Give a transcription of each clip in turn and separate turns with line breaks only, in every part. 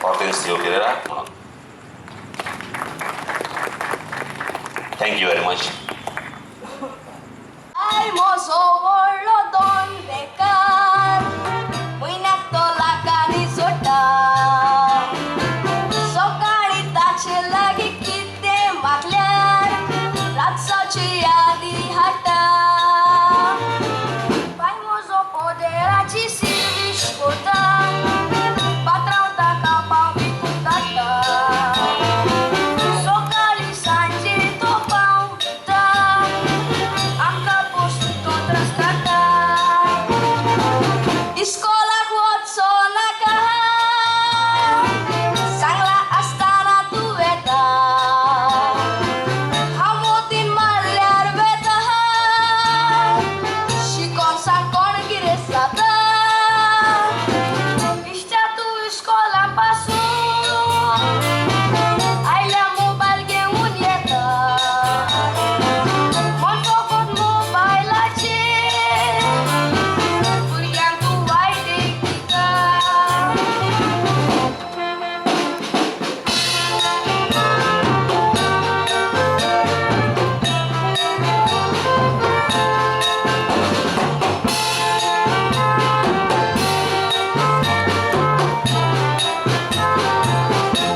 Hortensio Pereira म्हणून. Thank you very much.
Ay, mozo, vollo donde car, महिन्यात लाखानी सोटा, सकाळी ताचे लागी किते मागल्यार, रातसाची यादी हाटा. Ay, mozo, poderची सिरविश कोता, पात्रावता कापाव विकून काढता. सकाळी सांजे तो पाव विकता, आमका पोस्ट तो त्रस्ताता. इस्कोलाक वचो नाका, चांगला असताना तू वेता. हामोतीन मारल्यार वेता, शिकोन सांग कोण कितें जाता. इश्टा तू इस्कोलापासून आयल्या मोबायल घेऊन येता. मन फकत मोबायलाचेर भुरग्यांक तू वायट एक दिता.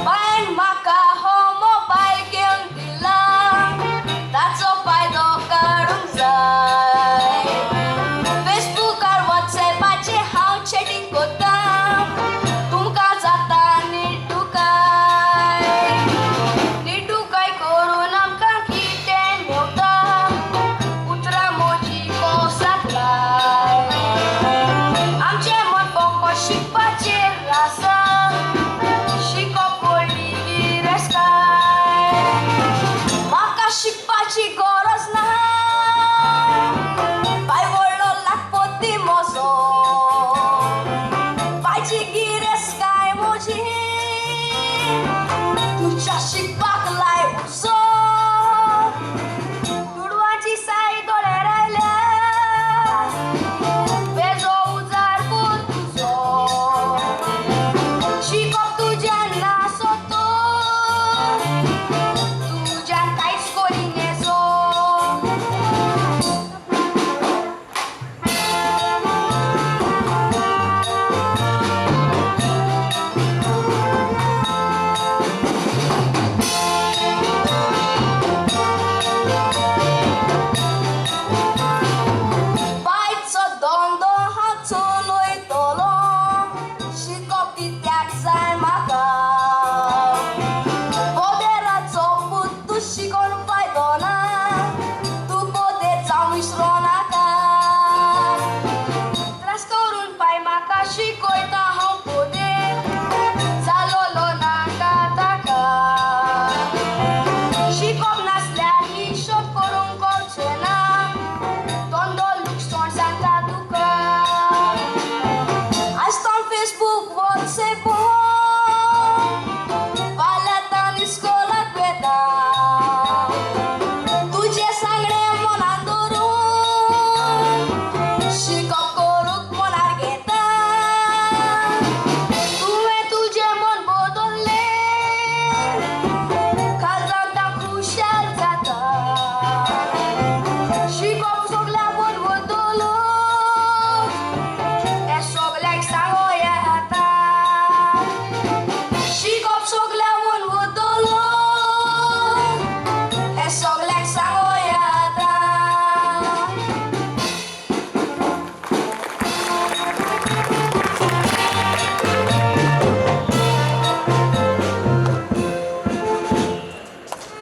बायन म्हाका हो मोबायल घेवन दिला, ताचो फायदो काडूंक जाय. फेसबुकार व्हॉट्सॅपाचेर हांव चॅटिंग करता, तुमकां जाता निड्डूकाय. निड्डूकाय करून आमकां कितें मेवता, उतरां मोजी कोसाकलाय. आमचें मन फकत शिकपाचेर आसा, शिकप व्हडली गिरेस्तकाय. म्हाका शिकपाची गरज ना, बाय व्हडलो लाखपती मोजो. बायची गिरेस्तकाय म्हजी, तुज्या शिकपाक लाय हुस्सो. दुडवाची साय दोळ्यार आयल्या, बेजो उजार कोर तुजो. शिकप तुज्यान ना सोतो, तुज्यान कांयच करिनेजो. बायचो धंदो हांव चलयतलो, शिकप कित्याक जाय म्हाका. पोदेराचो पूत तूं शिकोन फायदो ना, तूं पोदेर जावं विसरो नाका. त्रास करून पाय म्हाका शिकयता